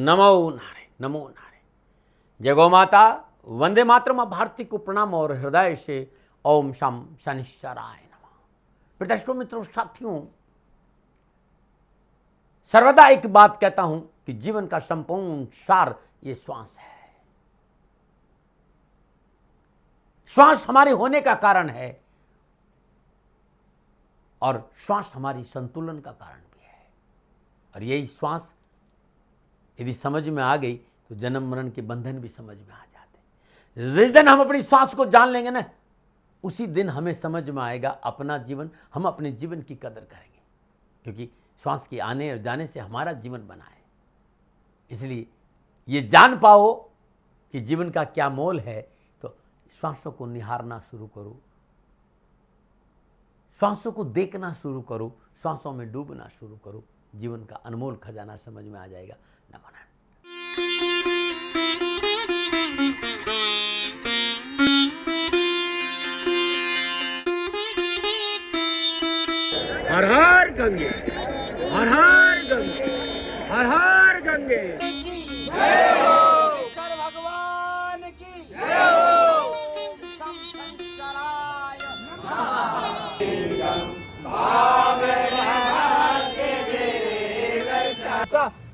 नमो नारायण, नमो नारायण। जय गौ माता, वंदे मातरम। भारती को प्रणाम और हृदय से ओम शम शनिश्चराय नमः। प्रतिष्ठित मित्रों, साथियों, सर्वदा एक बात कहता हूं कि जीवन का संपूर्ण सार ये श्वास है। श्वास हमारे होने का कारण है और श्वास हमारी संतुलन का कारण भी है। और यही श्वास यदि समझ में आ गई तो जन्म मरण के बंधन भी समझ में आ जाते। जिस दिन हम अपनी श्वास को जान लेंगे ना, उसी दिन हमें समझ में आएगा अपना जीवन, हम अपने जीवन की कदर करेंगे, क्योंकि श्वास के आने और जाने से हमारा जीवन बना है। इसलिए ये जान पाओ कि जीवन का क्या मोल है, तो श्वासों को निहारना शुरू करो, श्वासों को देखना शुरू करो, श्वासों में डूबना शुरू करो। जीवन का अनमोल खजाना समझ में आ जाएगा। नमन। हर हर गंगे, हर हर गंगे, हर हर गंगे। जय हो शंकर भगवान की, जय हो शम शंकराय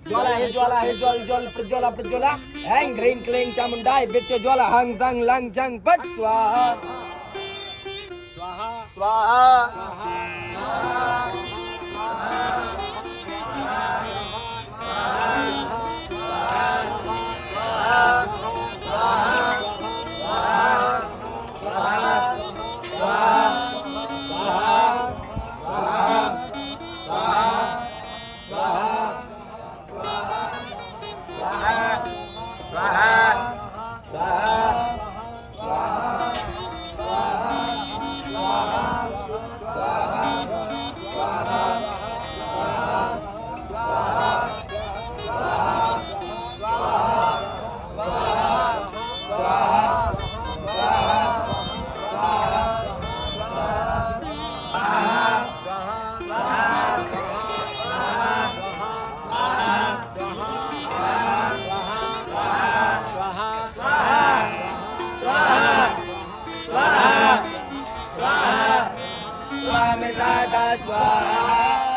ज्वाला है, ज्वाला है, ज्वल ज्वल प्रज्वला प्रज्वला, हैंग ह्रीं क्लीं चामुंडाय बिच्च ज्वाला, हंग संग लंग चंग पट स्वाहा स्वाहा स्वाहा।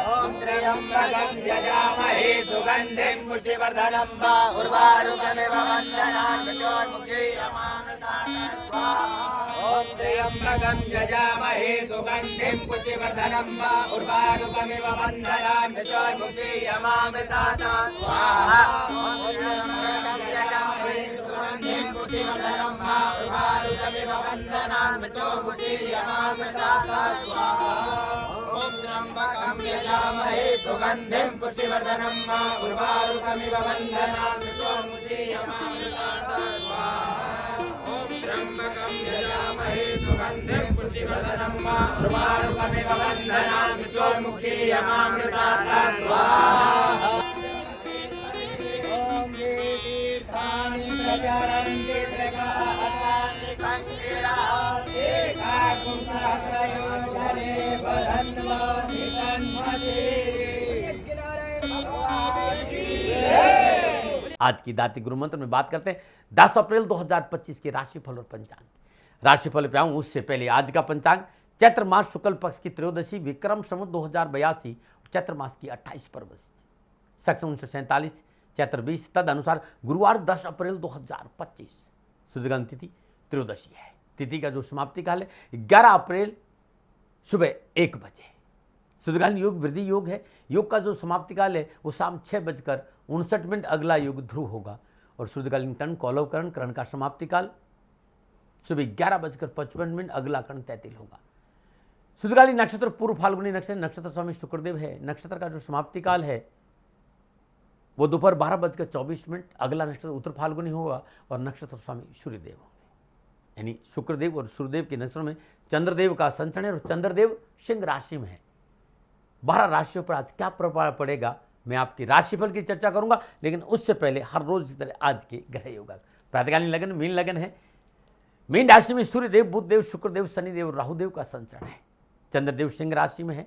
ओम त्र्यंबकं यजामहे सुगंधिं पुष्टिवर्धनं उर्वारुकमिव वन्दनान् मृत्योर्मुक्षीयमामृतात् स्वाहा। ओम त्र्यंबकं यजामहे सुगंधिं पुष्टिवर्धनं उर्वारुकमिव वन्दनान् मृत्योर्मुक्षीयमामृतात् स्वाहा। ओम त्र्यंबकं यजामहे सुगंधिं पुष्टिवर्धनं उर्वारुकमिव वन्दनान् मृत्योर्मुक्षीयमामृतात् स्वाहा। ओम त्र्यंबकं यजामहे सुगंधिं पुष्टिवर्धनं उर्वारुकमिव वन्दनान् मृत्योर्मुक्षीयमामृतात् स्वाहा। ओम त्र्यंबकं यजामहे सुगंधिं पुष्टिवर्धनं उर्वारुकमिव वन्दनान् मृत्योर्मुक्षीयमामृतात् स्वाहा। ओम तीर्थानि प्रचरन्ति त्रिकालानि कंकिरा आज की दाती गुरु मंत्र में बात करते हैं 10 अप्रैल 2025 के राशिफल और पंचांग। राशिफल पे आऊं उससे पहले आज का पंचांग चैत्र मास शुक्ल पक्ष की त्रयोदशी विक्रम संवत 2082 चैत्र मास की 28 परवश सक 1947 चैत्र 20 तद अनुसार गुरुवार 10 अप्रैल 2025 सुदगन तिथि त्रयोदशी है। तिथि का जो समाप्ति काल है 11 अप्रैल सुबह 1 बजे। सुदगान योग वृद्धि योग है। योग का जो समाप्ति काल है वो शाम 6:59 अगला योग ध्रुव होगा। और शुद्धकालीन कर्ण कौलवकरण, कर्ण का समाप्ति काल सुबह 11:55 अगला कर्ण तैतिल होगा। शुद्धकालीन नक्षत्र पूर्व फाल्गुनी नक्षत्र, नक्षत्र स्वामी शुक्रदेव है। नक्षत्र का जो समाप्ति काल है वो दोपहर 12:24 अगला नक्षत्र उत्तर फाल्गुनी होगा और नक्षत्र स्वामी सूर्यदेव होंगे। यानी शुक्रदेव और सूर्यदेव के नक्षत्र में चंद्रदेव का संचरण है और चंद्रदेव सिंह राशि में है। 12 राशियों पर आज क्या प्रभाव पड़ेगा मैं आपकी राशिफल की चर्चा करूंगा, लेकिन उससे पहले हर रोज की तरह आज के ग्रह योग। प्रातःकालीन लगन मीन लगन है। मीन राशि में सूर्यदेव, बुधदेव, शुक्रदेव, शनिदेव, राहुदेव का संचरण है। चंद्रदेव सिंह राशि में है।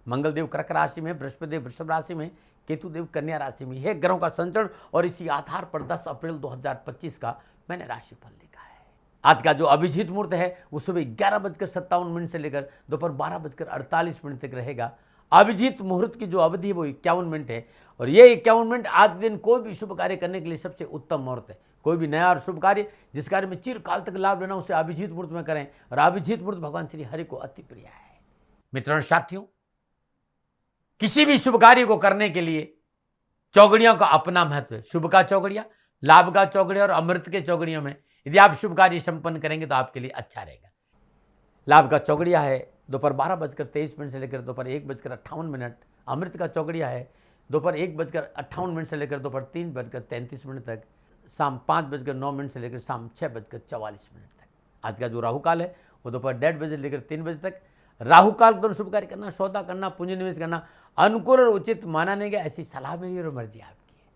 मंगल देव कर्क राशि में, बृहस्पति देव वृषभ राशि में, केतु देव कन्या राशि में। यह ग्रहों का संचरण और इसी आधार पर 10 अप्रैल 2025 का मैंने राशिफल लिखा है। आज का जो अभिजीत मुहूर्त है वो सुबह 11:57 से लेकर दोपहर 12:48 तक रहेगा। अभिजीत मुहूर्त की जो अवधि है वो 51 मिनट है और ये 51 मिनट आज दिन कोई भी शुभ कार्य करने के लिए सबसे उत्तम मुहूर्त है। कोई भी नया और शुभ कार्य जिस कार्य में चिरकाल तक लाभ लेना उसे अभिजीत मुहूर्त में करें और अभिजीत मुहूर्त भगवान श्री हरि को अति प्रिय है। मित्रों साथियों, किसी भी शुभ कार्य को करने के लिए चौगड़ियों का अपना महत्व है। शुभ का चौगड़िया, लाभ का चौगड़िया और अमृत के चौगड़ियों में यदि आप शुभ कार्य संपन्न करेंगे तो आपके लिए अच्छा रहेगा। लाभ का चौगड़िया है दोपहर 12:23 से लेकर दोपहर 1:58। अमृत का चौगड़िया है दोपहर 1:58 से लेकर दोपहर 3:33 तक, शाम 5:09 से लेकर शाम 6:44 तक। आज का जो राहु काल है वो दोपहर 1:30 बजे लेकर 3 बजे तक। राहु काल के दौरान शुभ कार्य करना, सौदा करना, पूंजी निवेश करना अनुकूल और उचित माना नहीं गया, ऐसी सलाह मेरी और मर्जी आपकी है।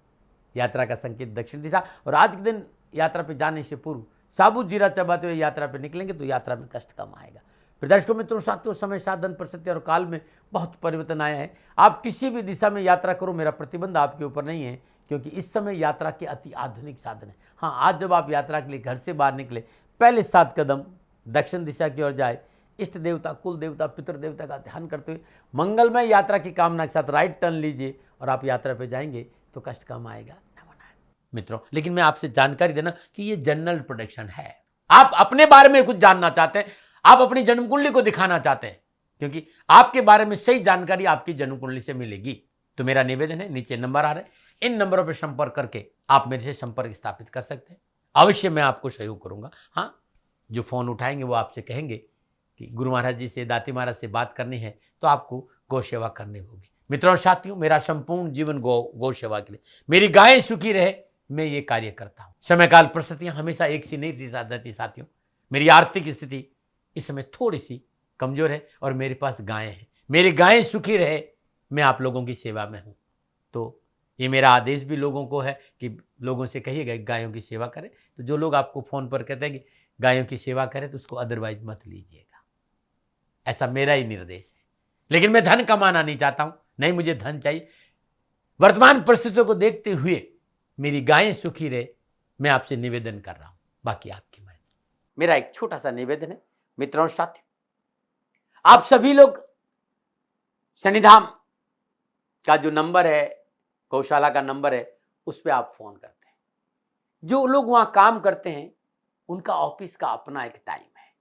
यात्रा का संकेत दक्षिण दिशा और आज के दिन यात्रा पे जाने से पूर्व साबुत जीरा चबाते हुए यात्रा पे निकलेंगे तो यात्रा में कष्ट कम आएगा। दर्शकों मित्रों साथियों, समय साधन परिस्थिति और काल में बहुत परिवर्तन आया है। आप किसी भी दिशा में यात्रा करो, मेरा प्रतिबंध आपके ऊपर नहीं है क्योंकि इस समय यात्रा के अति आधुनिक साधन है। हाँ, आज जब आप यात्रा के लिए घर से बाहर निकले पहले 7 कदम दक्षिण दिशा की ओर जाए, इष्ट देवता, कुल देवता, पितृ देवता का ध्यान करते हुए मंगलमय यात्रा की कामना के साथ राइट टर्न लीजिए और आप यात्रा पे जाएंगे तो कष्ट कम आएगा। मित्रों, लेकिन मैं आपसे जानकारी देना कि ये जनरल प्रोडिक्शन है। आप अपने बारे में कुछ जानना चाहते हैं, आप अपनी जन्म कुंडली को दिखाना चाहते हैं क्योंकि आपके बारे में सही जानकारी आपकी जन्म कुंडली से मिलेगी, तो मेरा निवेदन है, नीचे नंबर आ रहे हैं, इन नंबरों पर संपर्क करके आप मेरे से संपर्क स्थापित कर सकते हैं। अवश्य मैं आपको सहयोग करूंगा। हाँ, जो फोन उठाएंगे वो आपसे कहेंगे कि गुरु महाराज जी से, दाती महाराज से बात करनी है तो आपको गौ सेवा करनी होगी। मित्रों साथियों, मेरा संपूर्ण जीवन गौ सेवा के लिए, मेरी गायें सुखी रहे, मैं ये कार्य करता हूं। समय काल परिस्थितियां हमेशा एक सी नहीं रहती साथियों। मेरी आर्थिक स्थिति इस समय थोड़ी सी कमजोर है और मेरे पास गायें हैं। मेरी गायें सुखी रहे, मैं आप लोगों की सेवा में हूं। तो ये मेरा आदेश भी लोगों को है कि लोगों से कहिएगा गायों की सेवा करें। तो जो लोग आपको फोन पर कहते हैं कि गायों की सेवा करें तो उसको अदरवाइज मत लीजिएगा, ऐसा मेरा ही निर्देश है। लेकिन मैं धन कमाना नहीं चाहता हूं, नहीं मुझे धन चाहिए। वर्तमान परिस्थितियों को देखते हुए मेरी गायें सुखी रहे, मैं आपसे निवेदन कर रहा हूं, बाकी आपकी मर्जी। मेरा एक छोटा सा निवेदन है मित्रों साथियों, आप सभी लोग शनिधाम का जो नंबर है, गौशाला का नंबर है, उस पर आप फोन करते हैं। जो लोग वहां काम करते हैं उनका ऑफिस का अपना एक टाइम है।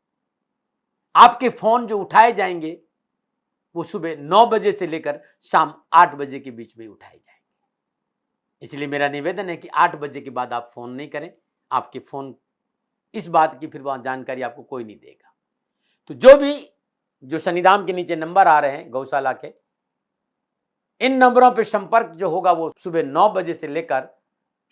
आपके फोन जो उठाए जाएंगे वो सुबह 9 बजे से लेकर शाम 8 बजे के बीच में उठाए जाएंगे। इसलिए मेरा निवेदन है कि 8 बजे के बाद आप फोन नहीं करें। आपके फोन इस बात की फिर वहां जानकारी आपको कोई नहीं देगा। तो जो शनिधाम के नीचे नंबर आ रहे हैं गौशाला के, इन नंबरों पर संपर्क जो होगा वो सुबह 9 बजे से लेकर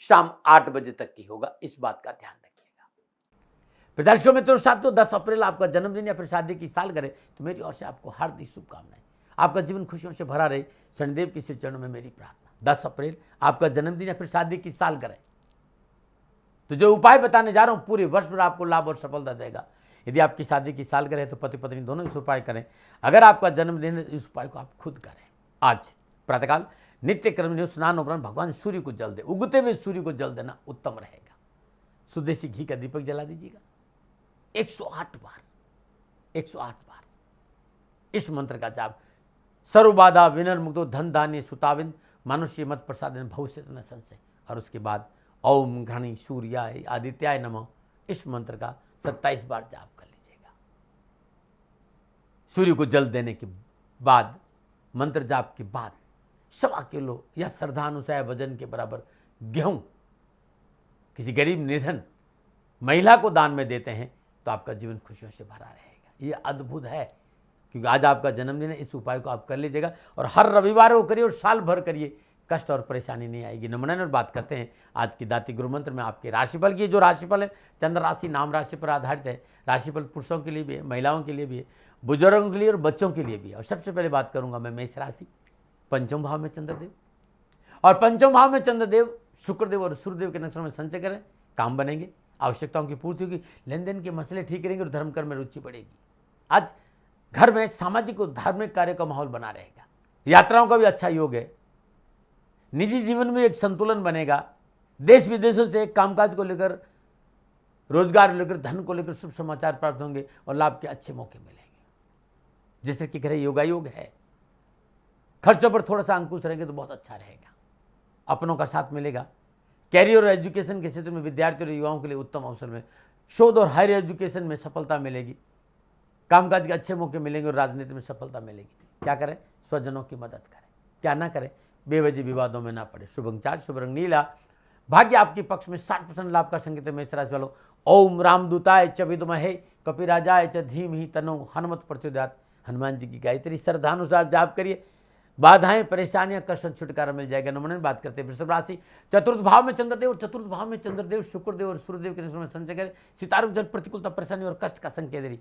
शाम 8 बजे तक की होगा। इस बात का ध्यान रखिएगा। दर्शकों मित्रों साथियों, 10 अप्रैल आपका जन्मदिन या फिर शादी की साल करे तो मेरी ओर से आपको हार्दिक शुभकामनाएं। आपका जीवन खुशियों से भरा रहे, शनिदेव के श्री चरणों में मेरी प्रार्थना। 10 अप्रैल आपका जन्मदिन या फिर शादी की साल करे तो जो उपाय बताने जा रहा हूं पूरे वर्ष भर आपको लाभ और सफलता देगा। यदि आपकी शादी की साल करे तो पति पत्नी दोनों इस उपाय करें। अगर आपका जन्मदिन है इस उपाय को आप खुद करें। आज प्रातःकाल नित्य कर्म स्नान उपरांत भगवान सूर्य को जल दे, उगते हुए सूर्य को जल देना उत्तम रहेगा। सुदेशी घी का दीपक जला दीजिएगा 108 बार, 108 बार इस मंत्र का जाप। सर्वबाधा विनर्मुक्तो धन धान्य सुताविंद मनुष्य मत प्रसादन भविष्य न संशय। और उसके बाद ओम घृणी सूर्याय आदित्याय नमः इस मंत्र का 27 बार जाप कर लीजिएगा। सूर्य को जल देने के बाद, मंत्र जाप के बाद 1.25 किलो या श्रद्धानुसार वजन के बराबर गेहूं किसी गरीब निर्धन महिला को दान में देते हैं तो आपका जीवन खुशियों से भरा रहेगा। ये अद्भुत है क्योंकि आज आपका जन्मदिन है। इस उपाय को आप कर लीजिएगा और हर रविवार को करिए और साल भर करिए, कष्ट और परेशानी नहीं आएगी। नमूना और बात करते हैं आज की दाती गुरु मंत्र में आपके राशिफल की। जो राशिफल है चंद्र राशि नाम राशि पर आधारित है। राशिफल पुरुषों के लिए भी है, महिलाओं के लिए भी है, बुजुर्गों के लिए और बच्चों के लिए भी है। और सबसे पहले बात करूंगा मैं मेष राशि, पंचम भाव में चंद्रदेव, और पंचम भाव में चंद्रदेव शुक्रदेव और सूर्यदेव के नक्षत्रों में संचय करें, काम बनेंगे, आवश्यकताओं की पूर्ति होगी, लेन देन के मसले ठीक रहेंगे और धर्म कर्म में रुचि बढ़ेगी। आज घर में सामाजिक और धार्मिक कार्य का माहौल बना रहेगा। यात्राओं का भी अच्छा योग है। निजी जीवन में एक संतुलन बनेगा। देश विदेशों से कामकाज को लेकर, रोजगार लेकर, धन को लेकर शुभ समाचार प्राप्त होंगे और लाभ के अच्छे मौके मिलेंगे। जैसे कि कहे योगायोग है, खर्चों पर थोड़ा सा अंकुश रहेंगे तो बहुत अच्छा रहेगा। अपनों का साथ मिलेगा। कैरियर और एजुकेशन के क्षेत्र में विद्यार्थियों और युवाओं के लिए उत्तम अवसर में, शोध और हायर एजुकेशन में सफलता मिलेगी। कामकाज के अच्छे मौके मिलेंगे और राजनीति में सफलता मिलेगी। क्या करें? स्वजनों की मदद करें। क्या ना करें? बेवजह विवादों में ना पड़े। शुभ अंक 4, शुभ रंग नीला। भाग्य आपके पक्ष में 60% लाभ का संकेत है। मेष राशि वालों, ओम रामदूताय च विद्महे कपिराजाय च धीमहि तन्नो हनुमत प्रचोदयात्। हनुमान जी की गायत्री श्रद्धानुसार जाप करिए। बाधाएं, परेशानियां, कष्ट छुटकारा मिल जाएगा। नमन बात करते हैं वृषभ राशि, चतुर्थ भाव में चंद्रदेव, चतुर्थ भाव में चंद्रदेव, शुक्रदेव और सूर्यदेव के नक्षत्र में संचय करें। सितारों जल प्रतिकूलता, परेशानी और कष्ट का संकेत दे रही।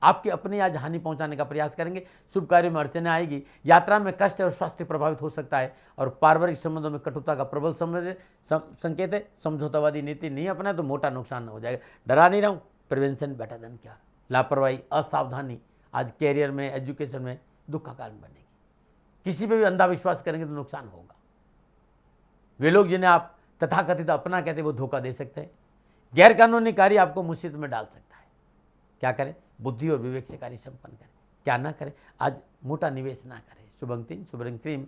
आपके अपने आज हानि पहुंचाने का प्रयास करेंगे। शुभ कार्यों में अड़चने आएगी। यात्रा में कष्ट और स्वास्थ्य प्रभावित हो सकता है और पारिवारिक संबंधों में कटुता का प्रबल संकेत है। समझौतावादी नीति नहीं अपना तो मोटा नुकसान हो जाएगा। डरा नहीं रहा हूं, प्रिवेंशन बेटर देन क्योर। लापरवाही, असावधानी आज कैरियर में, एजुकेशन में दुख का कारण बनेगी। किसी पे भी अंधा विश्वास करेंगे तो नुकसान होगा। वे लोग जिन्हें आप तथाकथित अपना कहते हैं वो धोखा दे सकते हैं। गैर कानूनी कार्य आपको मुसीबत में डाल सकता है। क्या करें? बुद्धि और विवेक से कार्य संपन्न करें। क्या ना करें? आज मोटा निवेश ना करें। शुभ अंक 3, शुभ रंग क्रीम।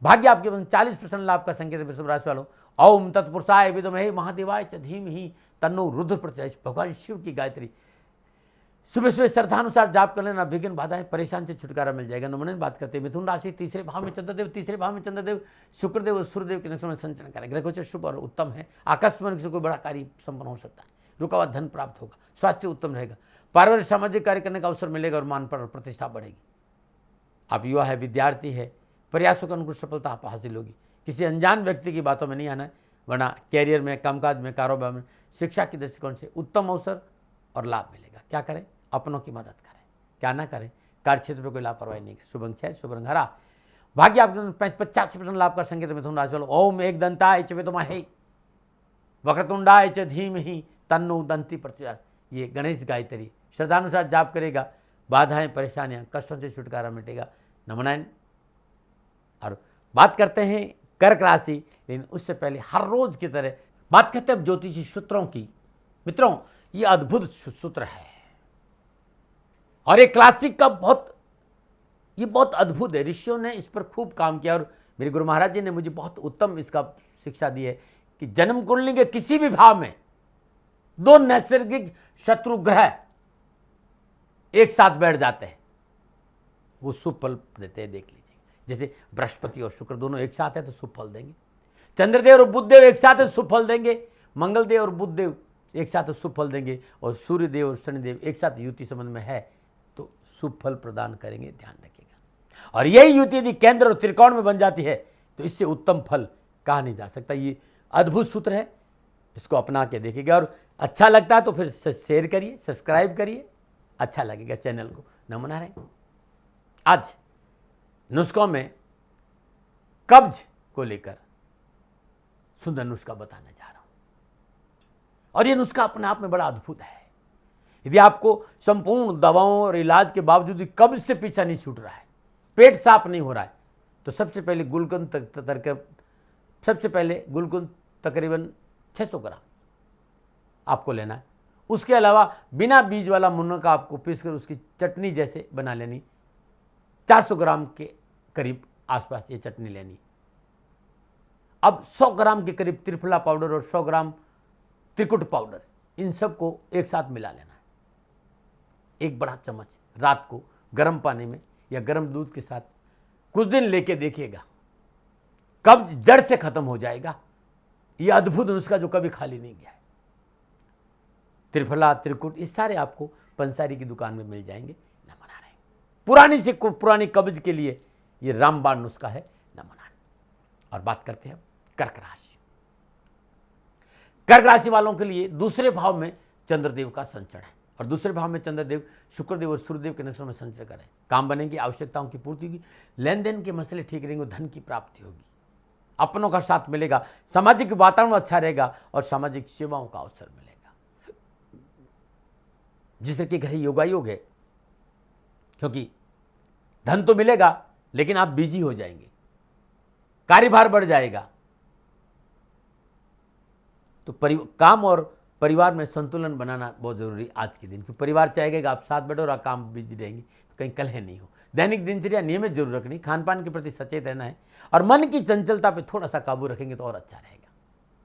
भाग्य आपके 40% लाभ का संकेत है। वृषभ राशि वालों, ओम तत्पुरुषाय विद्महे महादेवाय च धीमहि तन्नो रुद्र प्रचोदयात्। भगवान शिव की गायत्री सुबह सुबह श्रद्धानुसार जाप कर लेना। विघ्न, बाधाएं, परेशान से छुटकारा मिल जाएगा। नमन बात करते हैं मिथुन राशि, तीसरे भाव में चंद्रदेव, तीसरे भाव में चंद्रदेव, शुक्रदेव और सूर्यदेव के नक्षत्र में संचरण करें। ग्रह गोचर शुभ और उत्तम है। आकस्मिक से कोई बड़ा कार्य संपन्न हो सकता है। रुका हुआ धन प्राप्त होगा। स्वास्थ्य उत्तम रहेगा। पारिवारिक सामाजिक कार्य करने का अवसर मिलेगा और मान पर प्रतिष्ठा बढ़ेगी। आप युवा है, विद्यार्थी है, प्रयासों के अनुकूल सफलता आप हासिल होगी। किसी अनजान व्यक्ति की बातों में नहीं आना है, वरना कैरियर में, कामकाज में, कारोबार में, शिक्षा की दृष्टिकोण से उत्तम अवसर और लाभ मिलेगा। क्या करें? अपनों की मदद करें। क्या ना करें? कार्य क्षेत्र में कोई लापरवाही नहीं करें। शुभ अंक 6, शुभ रंग हरा। भाग्य आपके 85% लाभ का संकेत मिथुन राशि वालों, ओम एक दंताय च विद्महे वक्रतुंडाय च धीमहि तन्नो दंती प्रचोदयात्। ये गणेश गायत्री श्रद्धानुसार जाप करेगा। बाधाएं, परेशानियां, कष्टों से छुटकारा मिटेगा। नमनायन। और बात करते हैं कर्क राशि, लेकिन उससे पहले हर रोज की तरह बात करते हैं अब ज्योतिषी सूत्रों की। मित्रों, ये अद्भुत सूत्र है और ये क्लासिक का बहुत अद्भुत है। ऋषियों ने इस पर खूब काम किया और मेरे गुरु महाराज जी ने मुझे बहुत उत्तम इसका शिक्षा दी है कि जन्म कुंडली के किसी भी भाव में 2 नैसर्गिक शत्रु ग्रह एक साथ बैठ जाते हैं, वो शुभ फल देते हैं। देख लीजिए, जैसे बृहस्पति और शुक्र दोनों एक साथ है तो शुभ फल देंगे। चंद्रदेव और बुधदेव एक साथ है तो शुभ फल देंगे। मंगलदेव और बुधदेव एक साथ तो शुभ फल देंगे। और सूर्यदेव और शनिदेव एक साथ युति संबंध में है तो शुभ फल प्रदान करेंगे। ध्यान रखिएगा। और यही युति यदि केंद्र और त्रिकोण में बन जाती है तो इससे उत्तम फल कहा नहीं जा सकता। ये अद्भुत सूत्र है, इसको अपना के देखिएगा। और अच्छा लगता है तो फिर शेयर करिए, सब्सक्राइब करिए, अच्छा लगेगा चैनल को। नमन रहे। आज नुस्खों में कब्ज को लेकर सुंदर नुस्खा बताने जा रहा हूं और यह नुस्खा अपने आप में बड़ा अद्भुत है। यदि आपको संपूर्ण दवाओं और इलाज के बावजूद भी कब्ज से पीछा नहीं छूट रहा है, पेट साफ नहीं हो रहा है, तो सबसे पहले गुलकंद तकरीबन 600 ग्राम आपको लेना है। उसके अलावा बिना बीज वाला मुनक्का आपको पीसकर उसकी चटनी जैसे बना लेनी। 400 ग्राम के करीब आसपास ये चटनी लेनी। अब 100 ग्राम के करीब त्रिफला पाउडर और 100 ग्राम त्रिकुट पाउडर, इन सब को एक साथ मिला लेना है। एक बड़ा चम्मच रात को गर्म पानी में या गर्म दूध के साथ कुछ दिन लेके देखिएगा, कब्ज जड़ से खत्म हो जाएगा। यह अद्भुत नुस्खा जो कभी खाली नहीं गया है। त्रिफला, त्रिकुट, ये सारे आपको पंसारी की दुकान में मिल जाएंगे। नमन आ रहे हैं। पुरानी से पुरानी कब्ज के लिए ये रामबाण नुस्खा है। नमन आ। और बात करते हैं कर्क राशि। कर्क राशि वालों के लिए दूसरे भाव में चंद्रदेव का संचरण है और दूसरे भाव में चंद्रदेव, शुक्रदेव और सूर्यदेव के नक्षत्रों में संचरण करें। काम बनेंगे, आवश्यकताओं की पूर्ति होगी, लेन देन के मसले ठीक रहेंगे, धन की प्राप्ति होगी, अपनों का साथ मिलेगा, सामाजिक वातावरण अच्छा रहेगा और सामाजिक सेवाओं का अवसर मिलेगा। जिससे कि कहीं योगायोग है, क्योंकि धन तो मिलेगा लेकिन आप बिजी हो जाएंगे, कार्यभार बढ़ जाएगा। तो काम और परिवार में संतुलन बनाना बहुत जरूरी आज के दिन, क्योंकि परिवार चाहेगा आप साथ बैठो और आप काम बिजी रहेंगे तो कहीं कलह नहीं हो। दैनिक दिनचर्या नियमित जरूर रखनी, खान पान के प्रति सचेत रहना है और मन की चंचलता पे थोड़ा सा काबू रखेंगे तो और अच्छा रहेगा।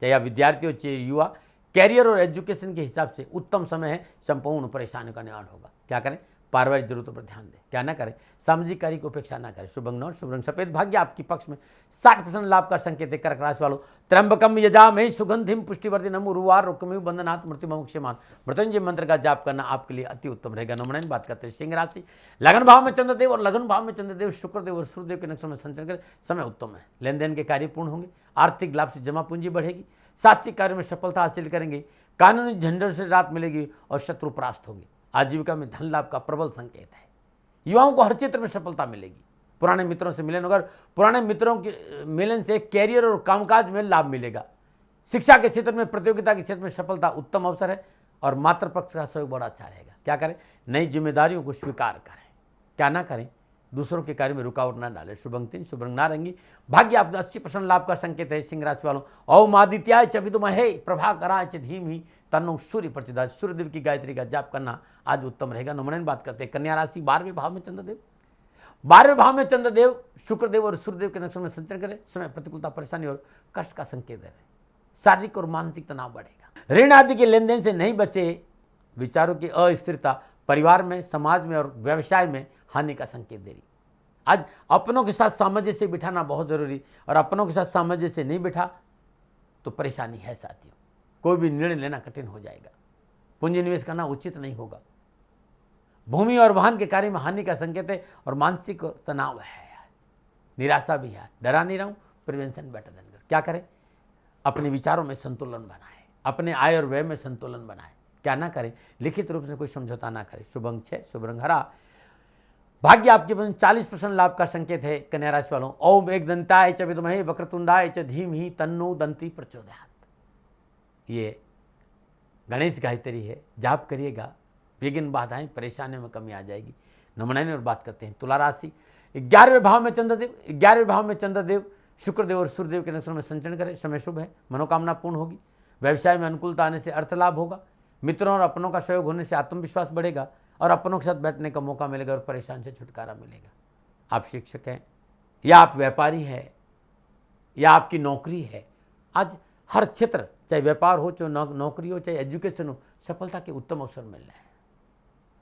चाहे आप विद्यार्थी हो चाहे युवा, कैरियर और एजुकेशन के हिसाब से उत्तम समय है, संपूर्ण परेशानियों का निवारण होगा। क्या करें, पारिवारिक जरूरतों पर ध्यान दें, क्या ना करें, सामाजिक कार्य की उपेक्षा ना करें। शुभ अंग नौ, शुभ रंग सफेद, भाग्य आपकी पक्ष में, 60% लाभ का संकेत है। कर्क राशि वालों, त्र्यंबकम यजामहे सुगंधिम पुष्टिवर्धनम उर्वार रुकमिव बंधनात् मृत्युमुक्षेमान्, मृत्युंजय मंत्र का जाप करना आपके लिए अति उत्तम रहेगा। नमन बात करते हैं सिंह राशि, लगन भाव में चंद्रदेव और लगन भाव में चंद्रदेव शुक्रदेव और सूर्यदेव के नक्षत्र में संचरण करें, समय उत्तम है। लेन देन के कार्य पूर्ण होंगे, आर्थिक लाभ से जमा पूंजी बढ़ेगी, साहसिक कार्य में सफलता हासिल करेंगे, कानूनी झंझट से राहत मिलेगी और शत्रु परास्त होंगे। आजीविका में धन लाभ का प्रबल संकेत है। युवाओं को हर क्षेत्र में सफलता मिलेगी। पुराने मित्रों से मिलन, अगर पुराने मित्रों के मिलन से कैरियर और कामकाज में लाभ मिलेगा। शिक्षा के क्षेत्र में, प्रतियोगिता के क्षेत्र में सफलता उत्तम अवसर है और मातृपक्ष का सहयोग बड़ा अच्छा रहेगा। क्या करें, नई जिम्मेदारियों को स्वीकार करें, क्या ना करें, दूसरों के कार्य में रुकावट ना डालें। शुभ अंक 3, शुभ रंग नारंगी, भाग्य आप 80% लाभ का संकेत है। सिंह राशि वालों, ओम आदित्याय च विद्महे प्रभाकराय च धीमहि तन्नो सूर्य प्रचोदयात्, सूर्यदेव की गायत्री का जाप करना आज उत्तम रहेगा। नमन बात करते हैं कन्या राशि, 12वें भाव में चंद्रदेव, 12वें भाव में चंद्रदेव शुक्रदेव और सूर्यदेव के नक्षत्र में संचरण करें, समय प्रतिकूलता, परेशानी और कष्ट का संकेत है। शारीरिक और मानसिक तनाव बढ़ेगा। ऋण आदि के लेन देन से नहीं बचे, विचारों की अस्थिरता परिवार में, समाज में और व्यवसाय में हानि का संकेत दे रही। आज अपनों के साथ सामंजस्य से बिठाना बहुत जरूरी, और अपनों के साथ सामंजस्य से नहीं बिठा तो परेशानी है साथियों। कोई भी निर्णय लेना कठिन हो जाएगा, पूंजी निवेश करना उचित नहीं होगा। भूमि और वाहन के कार्य में हानि का संकेत है और मानसिक तनाव है, निराशा भी है। डरा नहीं रहूं, प्रिवेंशन बेटर देन क्योर। क्या करें, अपने विचारों में संतुलन बनाएं, अपने आय और व्यय में संतुलन बनाएं। क्या ना करें, लिखित रूप से कोई समझौता ना करें। शुभ अंक 6, शुभ रंग हरा, भाग्य आपके पास 40% लाभ का संकेत है। कन्या राशि वालों, ओम एक दंताय च विद्महे वक्रतुंडाय च धीमहि तन्नो दंती प्रचोदयात्, ये गणेश गायत्री है, जाप करिएगा, विघ्न बाधाएं परेशानियों में कमी आ जाएगी। नमनाने और बात करते हैं तुला राशि, 11वें भाव में चंद्रदेव, 11वें भाव में चंद्रदेव शुक्रदेव और सूर्यदेव के नक्षत्र में संचरण करें, समय शुभ है, मनोकामना पूर्ण होगी। व्यवसाय में अनुकूलता आने से अर्थ लाभ होगा। मित्रों और अपनों का सहयोग होने से आत्मविश्वास बढ़ेगा और अपनों के साथ बैठने का मौका मिलेगा और परेशान से छुटकारा मिलेगा। आप शिक्षक हैं या आप व्यापारी हैं या आपकी नौकरी है, आज हर क्षेत्र, चाहे व्यापार हो, चाहे नौकरी हो, चाहे एजुकेशन हो, सफलता के उत्तम अवसर मिल रहे हैं।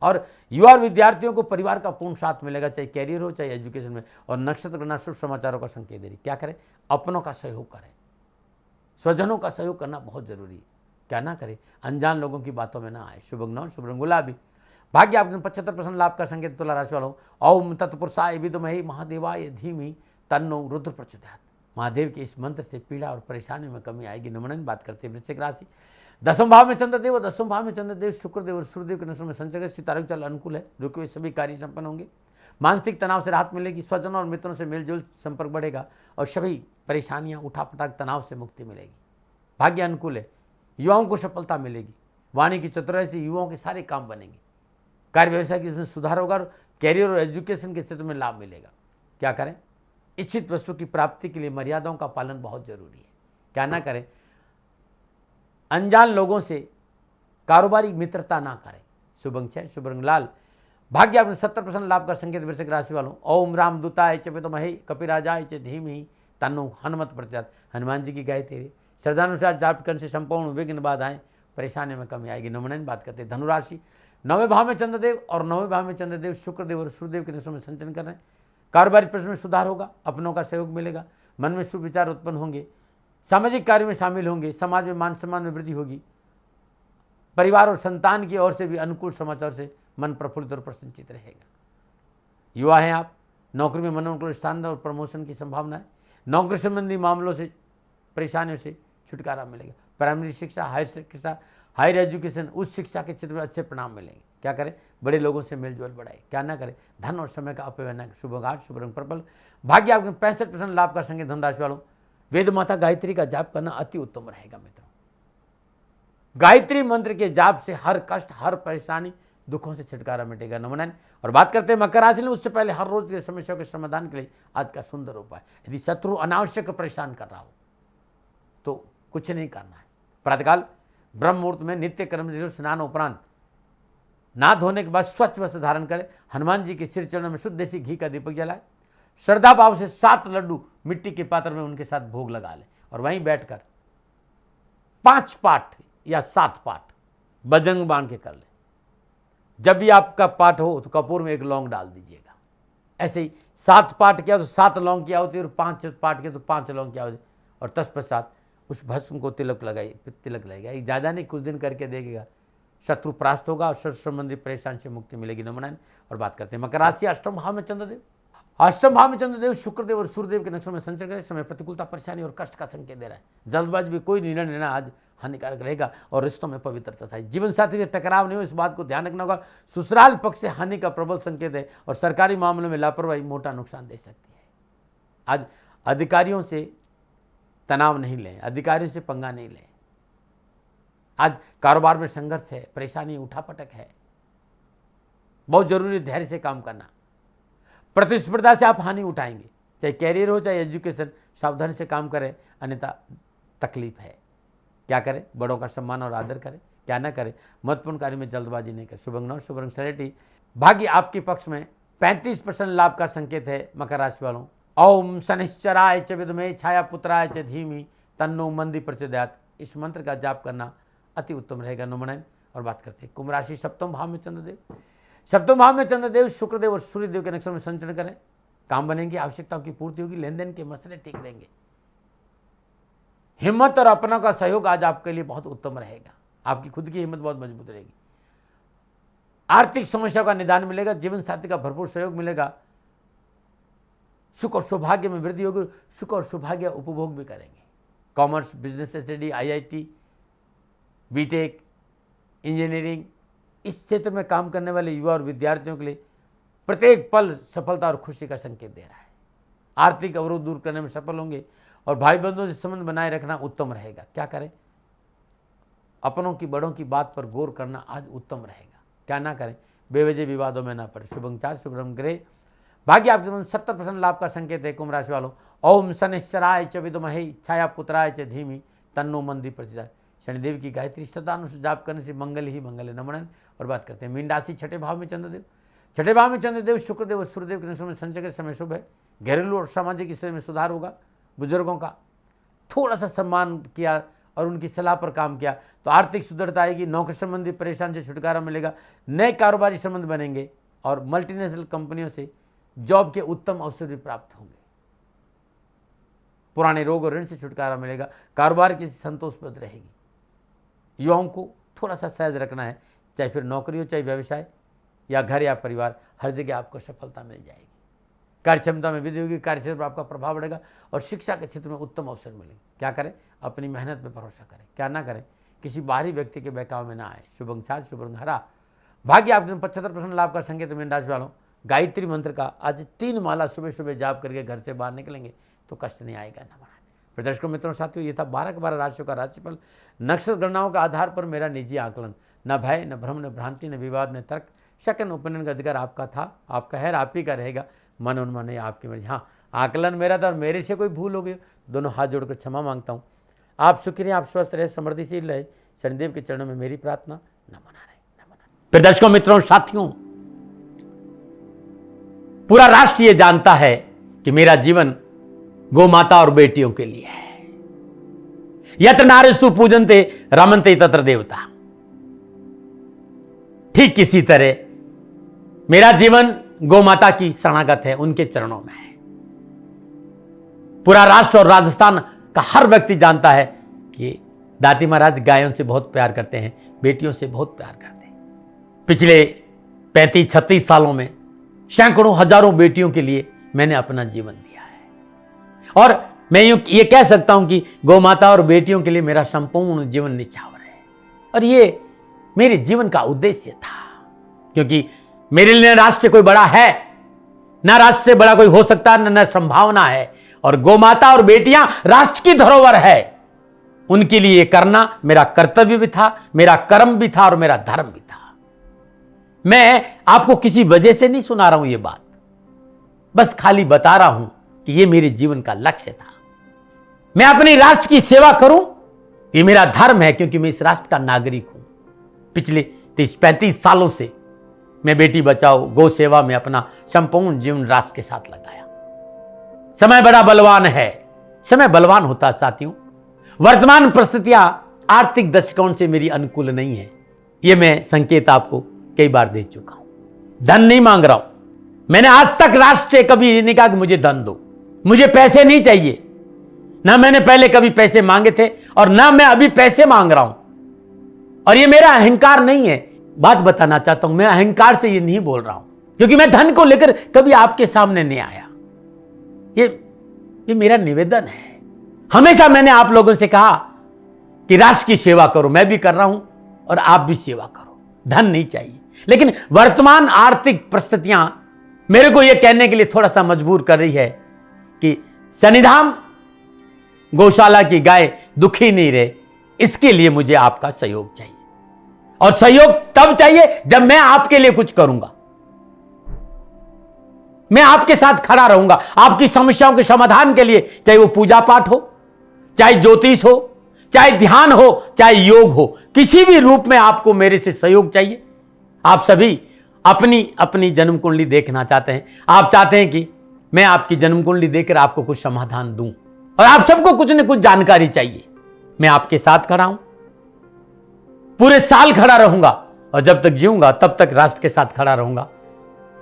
और युवा और विद्यार्थियों को परिवार का पूर्ण साथ मिलेगा, चाहे कैरियर हो चाहे एजुकेशन में। और नक्षत्र गणना शुभ समाचारों का संकेत दे रही। क्या करें, अपनों का सहयोग करें, स्वजनों का सहयोग करना बहुत जरूरी है। क्या ना करें, अनजान लोगों की बातों में ना आए। शुभ अंक 9, शुभ रंग गुलाबी, भाग्य आपके 75% लाभ का संकेत। तुला राशि वालों, ओम तत्पुरुषाय विद्महे महादेवाय धीमहि तन्नो रुद्र प्रचोदयात्, महादेव के इस मंत्र से पीड़ा और परेशानियों में कमी आएगी। नमन बात करते हैं वृश्चिक राशि, 10वें भाव में चंद्रदेव और 10वें भाव में चंद्रदेव शुक्रदेव और सूर्यदेव के नक्षत्र में संचरण, सितारों चल अनुकूल है, रुके हुए सभी कार्य संपन्न होंगे। मानसिक तनाव से राहत मिलेगी, स्वजनों और मित्रों से मेलजोल संपर्क बढ़ेगा और सभी परेशानियां, उठापटाक तनाव से मुक्ति मिलेगी। भाग्य अनुकूल है, युवाओं को सफलता मिलेगी। वाणी की चतुराई से युवाओं के सारे काम बनेंगे। कार्य व्यवसाय की उसमें सुधार होगा और कैरियर और एजुकेशन के क्षेत्र में लाभ मिलेगा। क्या करें, इच्छित वस्तु की प्राप्ति के लिए मर्यादाओं का पालन बहुत जरूरी है। क्या ना करें, अनजान लोगों से कारोबारी मित्रता ना करें। शुभ अंक 6, शुभ रंग लाल, भाग्य आपने 70% लाभ का संकेत। वृश्चिक राशि वालों, ओम रामदूताय च विद्महे कपिराजाय च धीमहि तन्नो हनुमत प्रचोदयात्, हनुमान जी की गायत्री। श्रद्धानुसार जाप करने से संपूर्ण विघ्न बाधाएं परेशानियों में कमी आएगी। नमन बात करते हैं धनुराशि, 9वें भाव में चंद्रदेव और 9वें भाव में चंद्रदेव शुक्रदेव और सूर्यदेव के नक्षत्र में संचरण कर रहे हैं। कारोबारी प्रश्न में सुधार होगा, अपनों का सहयोग मिलेगा, मन में शुभ विचार उत्पन्न होंगे, सामाजिक कार्य में शामिल होंगे, समाज में मान सम्मान में वृद्धि होगी। परिवार और संतान की ओर से भी अनुकूल समाचार से मन प्रफुल्लित और प्रसन्नचित रहेगा। युवा हैं आप, नौकरी में मनोनुकूल स्थान और प्रमोशन की संभावना है। नौकरी संबंधी मामलों से, परेशानियों से छुटकारा मिलेगा। प्राइमरी शिक्षा, हायर शिक्षा, हायर एजुकेशन, उच्च शिक्षा के क्षेत्र में अच्छे परिणाम मिलेंगे। क्या करें, बड़े लोगों से मेलजोल बढ़ाए। क्या ना करें, धन और समय का अपव्यय न। शुभ अंक, शुभ रंग पर्पल, भाग्य आपके 65% लाभ का संकेत। धनराशि वालों, वेद माता गायत्री का जाप करना अति उत्तम रहेगा। मित्रों, गायत्री मंत्र के जाप से हर कष्ट, हर परेशानी दुखों से छुटकारा मिटेगा। नंबर 9 और बात करते हैं मकर राशि में, उससे पहले हर रोज की समस्याओं के समाधान के लिए आज का सुंदर उपाय। यदि शत्रु अनावश्यक परेशान कर रहा हो तो कुछ नहीं करना है। प्रातःकाल ब्रह्म मुहूर्त में नित्य कर्म स्नान उपरांत नहा धोने के बाद स्वच्छ वस्त्र धारण करें। हनुमान जी के सिर चरणों में शुद्ध देसी घी का दीपक जलाए। श्रद्धा भाव से 7 लड्डू मिट्टी के पात्र में उनके साथ भोग लगा ले और वहीं बैठकर 5 पाठ या 7 पाठ बजरंग बाण के कर ले। जब भी आपका पाठ हो तो कपूर में 1 लौंग डाल दीजिएगा। ऐसे ही 7 पाठ किया तो 7 लौंग की आहुति और 5 पाठ किया तो 5 लौंग की आहुति और तत्पश्चात उस भस्म को तिलक लगेगा। ज़्यादा नहीं, कुछ दिन करके देखेगा, शत्रु परास्त होगा और शत्रु संबंधी परेशान से मुक्ति मिलेगी। नंबर 9 और बात करते हैं मकर राशि, अष्टम भाव में चंद्रदेव। अष्टम भाव में चंद्रदेव शुक्रदेव और सूर्यदेव के नक्षत्रों में संचरण करें। समय प्रतिकूलता, परेशानी और कष्ट का संकेत दे रहा है। जल्दबाजी भी कोई निर्णय लेना आज हानिकारक रहेगा और रिश्तों में पवित्रता चाहिए। जीवन साथी से टकराव नहीं हो, इस बात को ध्यान रखना होगा। ससुराल पक्ष से हानि का प्रबल संकेत है और सरकारी मामलों में लापरवाही मोटा नुकसान दे सकती है। आज अधिकारियों से तनाव नहीं लें, अधिकारियों से पंगा नहीं लें। आज कारोबार में संघर्ष है, परेशानी, उठापटक है। बहुत जरूरी धैर्य से काम करना। प्रतिस्पर्धा से आप हानि उठाएंगे, चाहे कैरियर हो चाहे एजुकेशन, सावधानी से काम करें अन्यथा तकलीफ है। क्या करें? बड़ों का सम्मान और आदर करें, क्या ना करें? महत्वपूर्ण कार्य में जल्दबाजी नहीं करें। शुभ अंक 9, शुभ रंग सलेटी। भाग्य आपके पक्ष में 35% लाभ का संकेत है। मकर राशि वालों, ओम शनिश्चराय च विद्महे छाया पुत्राय च धीमहि तन्नो मंदी प्रचोदयात्, इस मंत्र का जाप करना अति उत्तम रहेगा। नंबर 9 और बात करते हैं कुंभ राशि, सप्तम भाव में चंद्रदेव। सप्तम भाव में चंद्रदेव शुक्रदेव और सूर्यदेव के नक्षत्र में संचरण करें। काम बनेंगे, आवश्यकताओं की पूर्ति होगी, लेन देन के मसले ठीक रहेंगे। हिम्मत और अपनों का सहयोग आज आपके लिए बहुत उत्तम रहेगा। आपकी खुद की हिम्मत बहुत मजबूत रहेगी। आर्थिक समस्याओं का निदान मिलेगा। जीवन साथी का भरपूर सहयोग मिलेगा। सुख और सौभाग्य में वृद्धि होगी। सुख और सौभाग्य उपभोग भी करेंगे। Commerce, business study, IIT, BTech, engineering, इस क्षेत्र में काम करने वाले युवा और विद्यार्थियों के लिए प्रत्येक पल सफलता और खुशी का संकेत दे रहा है। आर्थिक अवरोध दूर करने में सफल होंगे और भाई बंधुओं से संबंध बनाए रखना उत्तम रहेगा। क्या करें? अपनों की बड़ों की बात पर गौर करना आज उत्तम रहेगा। क्या ना करें? बेवजह विवादों में ना पड़े। शुभ अंक 4, शुभ रंग ग्रे। भाग्य आपके मन 70% लाभ का संकेत है। कुंभ राशि वालों, ओम शनिश्चराय च विद्महे छाया पुत्राय च धीमहि तन्नो मंदी प्रचोदयात्, शनिदेव की गायत्री सदानुसार जाप करने से मंगल ही मंगल है। नमन और बात करते हैं मीन राशि, छठे भाव में चंद्रदेव। छठे भाव में चंद्रदेव शुक्रदेव और सूर्यदेव के नक्षत्र में संचय के समय शुभ है। घरेलू और सामाजिक स्थिति में सुधार होगा। बुजुर्गों का थोड़ा सा सम्मान किया और उनकी सलाह पर काम किया तो आर्थिक सुदृढ़ता आएगी। नौकरी संबंधी परेशान से छुटकारा मिलेगा। नए कारोबारी संबंध बनेंगे और मल्टीनेशनल कंपनियों से जॉब के उत्तम अवसर भी प्राप्त होंगे। पुराने रोग और ऋण से छुटकारा मिलेगा। कारोबार की संतोषप्रद रहेगी। युवाओं को थोड़ा सा सहज रखना है, चाहे फिर नौकरी हो, चाहे व्यवसाय या घर या परिवार, हर जगह आपको सफलता मिल जाएगी। कार्य क्षमता में वृद्धि होगी। कार्य क्षेत्र पर आपका प्रभाव बढ़ेगा और शिक्षा के क्षेत्र में उत्तम अवसर मिलेंगे। क्या करें? अपनी मेहनत पर भरोसा करें। क्या ना करें? किसी बाहरी व्यक्ति के बहकाव में ना आए। शुभ अंक 7, शुभ रंग हरा। भाग्य आपके 75% लाभ का संकेत। मीन राशि वालों, गायत्री मंत्र का आज 3 माला सुबह सुबह जाप करके घर से बाहर निकलेंगे तो कष्ट नहीं आएगा। ना प्रदर्शकों, मित्रों, साथियों, ये था 12 के 12 राशियों का राशिफल। नक्षत्र गणनाओं के आधार पर मेरा निजी आकलन। न भय, न भ्रम, न भ्रांति, न विवाद, न तर्क, सेकंड ओपिनियन का अधिकार आपका था, आपका है, आप ही का रहेगा। मन उन्मन है आपकी मर्जी। हाँ, आकलन मेरा था और मेरे से कोई भूल हो गई, दोनों हाथ जोड़कर क्षमा मांगता हूँ। आप सुखी रहे, आप स्वस्थ रहे, समृद्धिशील रहे, शनिदेव के चरणों में मेरी प्रार्थना। नमन रहे, नमन। प्रदर्शकों, मित्रों, साथियों, पूरा राष्ट्र ये जानता है कि मेरा जीवन गौ माता और बेटियों के लिए है। यत्र नारीस्तु पूजन्ते रमन्ते तत्र देवता। ठीक किसी तरह मेरा जीवन गौ माता की शरणागत है, उनके चरणों में है। पूरा राष्ट्र और राजस्थान का हर व्यक्ति जानता है कि दादी महाराज गायों से बहुत प्यार करते हैं, बेटियों से बहुत प्यार करते हैं। पिछले 35-36 सालों में सैकड़ों हजारों बेटियों के लिए मैंने अपना जीवन दिया है और मैं ये कह सकता हूं कि गौ माता और बेटियों के लिए मेरा संपूर्ण जीवन निछावर है। और ये मेरे जीवन का उद्देश्य था, क्योंकि मेरे लिए राष्ट्र कोई बड़ा है ना, राष्ट्र से बड़ा कोई हो सकता है न संभावना है। और गौ माता और बेटियां राष्ट्र की धरोहर है, उनके लिए करना मेरा कर्तव्य भी था, मेरा कर्म भी था और मेरा धर्म भी था। मैं आपको किसी वजह से नहीं सुना रहा हूं ये बात, बस खाली बता रहा हूं कि ये मेरे जीवन का लक्ष्य था। मैं अपने राष्ट्र की सेवा करूं, ये मेरा धर्म है, क्योंकि मैं इस राष्ट्र का नागरिक हूं। पिछले 30-35 सालों से मैं बेटी बचाओ, गौ सेवा में अपना संपूर्ण जीवन राष्ट्र के साथ लगाया। समय बड़ा बलवान है, समय बलवान होता साथियों। वर्तमान परिस्थितियां आर्थिक दृष्टिकोण से मेरी अनुकूल नहीं है, यह मैं संकेत आपको कई बार दे चुका हूं। धन नहीं मांग रहा हूं, मैंने आज तक राष्ट्र से कभी ये नहीं कहा कि मुझे धन दो, मुझे पैसे नहीं चाहिए। ना मैंने पहले कभी पैसे मांगे थे और ना मैं अभी पैसे मांग रहा हूं, और ये मेरा अहंकार नहीं है। बात बताना चाहता हूं, मैं अहंकार से ये नहीं बोल रहा हूं, क्योंकि मैं धन को लेकर कभी आपके सामने नहीं आया। ये मेरा निवेदन है। हमेशा मैंने आप लोगों से कहा कि राष्ट्र की सेवा करो, मैं भी कर रहा हूं और आप भी सेवा करो। धन नहीं चाहिए, लेकिन वर्तमान आर्थिक परिस्थितियां मेरे को यह कहने के लिए थोड़ा सा मजबूर कर रही है कि सन्निधाम गौशाला की गाय दुखी नहीं रहे, इसके लिए मुझे आपका सहयोग चाहिए। और सहयोग तब चाहिए जब मैं आपके लिए कुछ करूंगा, मैं आपके साथ खड़ा रहूंगा, आपकी समस्याओं के समाधान के लिए, चाहे वो पूजा पाठ हो, चाहे ज्योतिष हो, चाहे ध्यान हो, चाहे योग हो, किसी भी रूप में आपको मेरे से सहयोग चाहिए। आप सभी अपनी अपनी जन्म कुंडली देखना चाहते हैं, आप चाहते हैं कि मैं आपकी जन्म कुंडली देखकर आपको कुछ समाधान दूं, और आप सबको कुछ न कुछ जानकारी चाहिए। मैं आपके साथ खड़ा हूं, पूरे साल खड़ा रहूंगा, और जब तक जीऊंगा तब तक राष्ट्र के साथ खड़ा रहूंगा।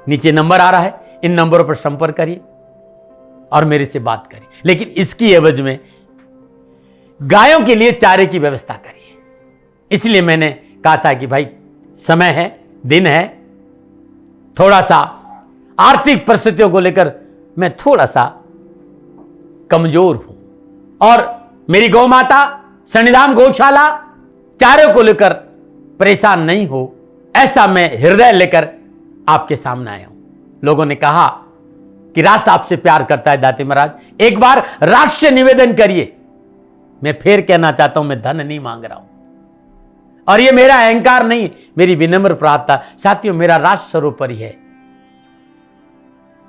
नीचे नंबर आ रहा है, इन नंबरों पर संपर्क करिए और मेरे से बात करिए, लेकिन इसकी एवज में गायों के लिए चारे की व्यवस्था करिए। इसलिए मैंने कहा था कि भाई समय है, दिन है, थोड़ा सा आर्थिक परिस्थितियों को लेकर मैं थोड़ा सा कमजोर हूं, और मेरी गौ माता सन्निधाम गौशाला चारे को लेकर परेशान नहीं हो, ऐसा मैं हृदय लेकर आपके सामने आया हूं। लोगों ने कहा कि राष्ट्र आपसे प्यार करता है दाती महाराज, एक बार राष्ट्र से निवेदन करिए। मैं फिर कहना चाहता हूं, मैं धन नहीं मांग रहा हूं, और ये मेरा अहंकार नहीं, मेरी विनम्र प्रार्थना। साथियों, मेरा राष्ट्र सर्वोपरि है।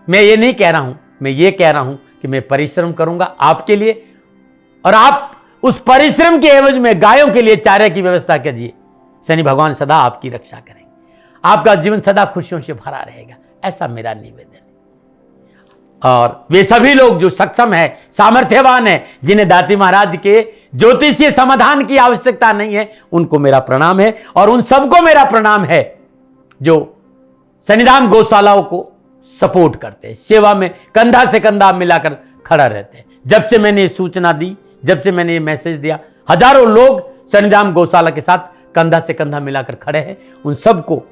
मैं ये नहीं कह रहा हूं, मैं ये कह रहा हूं कि मैं परिश्रम करूंगा आपके लिए, और आप उस परिश्रम के एवज में गायों के लिए चारे की व्यवस्था कीजिए। शनि भगवान सदा आपकी रक्षा करेंगे, आपका जीवन सदा खुशियों से भरा रहेगा, ऐसा मेरा निवेदन है। और वे सभी लोग जो सक्षम है, सामर्थ्यवान है, जिन्हें दाती महाराज के ज्योतिषीय समाधान की आवश्यकता नहीं है, उनको मेरा प्रणाम है। और उन सबको मेरा प्रणाम है जो सन्निधाम गौशालाओं को सपोर्ट करते हैं, सेवा में कंधा से कंधा मिलाकर खड़ा रहते हैं। जब से मैंने ये सूचना दी, जब से मैंने ये मैसेज दिया, हजारों लोग सन्निधाम गौशाला के साथ कंधा से कंधा मिलाकर खड़े हैं। उन सबको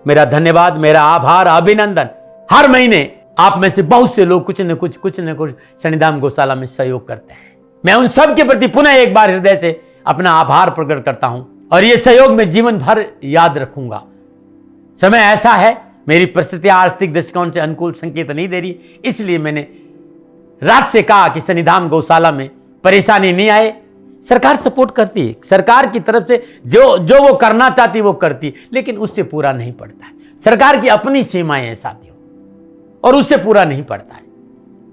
मेरा धन्यवाद, मेरा आभार, अभिनंदन। हर महीने आप में से बहुत से लोग कुछ न कुछ सन्निधाम गौशाला में सहयोग करते हैं। मैं उन सब के प्रति पुनः एक बार हृदय से अपना आभार प्रकट करता हूं, और यह सहयोग मैं जीवन भर याद रखूंगा। समय ऐसा है, मेरी परिस्थितियां आर्थिक दृष्टिकोण से अनुकूल संकेत नहीं दे रही, इसलिए मैंने राष्ट्र से कहा कि सन्निधाम गौशाला में परेशानी नहीं आए। सरकार सपोर्ट करती है, सरकार की तरफ से जो वो करना चाहती वो करती, लेकिन उससे पूरा नहीं पड़ता है। सरकार की अपनी सीमाएं हैं साथियों, और उससे पूरा नहीं पड़ता है,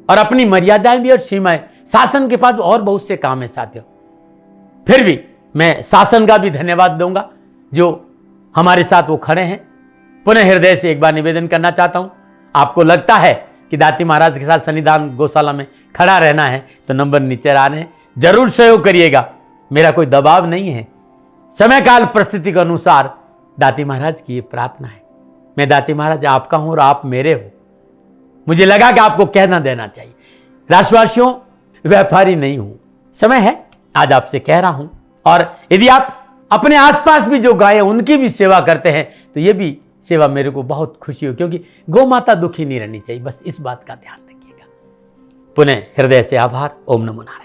और अपनी मर्यादाएं भी और सीमाएं। शासन के पास और बहुत से काम है साथियों। फिर भी मैं शासन का भी धन्यवाद दूंगा जो हमारे साथ वो खड़े हैं। पुनः हृदय से एक बार निवेदन करना चाहता हूं, आपको लगता है कि दाती महाराज के साथ सन्निधान गौशाला में खड़ा रहना है तो नंबर नीचे आ रहे हैं, जरूर सहयोग करिएगा। मेरा कोई दबाव नहीं है, समय काल परिस्थिति के अनुसार दाती महाराज की ये प्रार्थना है। मैं दाती महाराज आपका हूं और आप मेरे हो, मुझे लगा कि आपको कहना देना चाहिए। राष्ट्रवासियों, व्यापारी नहीं हूं, समय है आज आपसे कह रहा हूं। और यदि आप अपने आसपास भी जो गाय उनकी भी सेवा करते हैं तो ये भी सेवा मेरे को बहुत खुशी हो, क्योंकि गौ माता दुखी नहीं रहनी चाहिए, बस इस बात का ध्यान रखिएगा। पुनः हृदय से आभार। ओम नमो नारायण।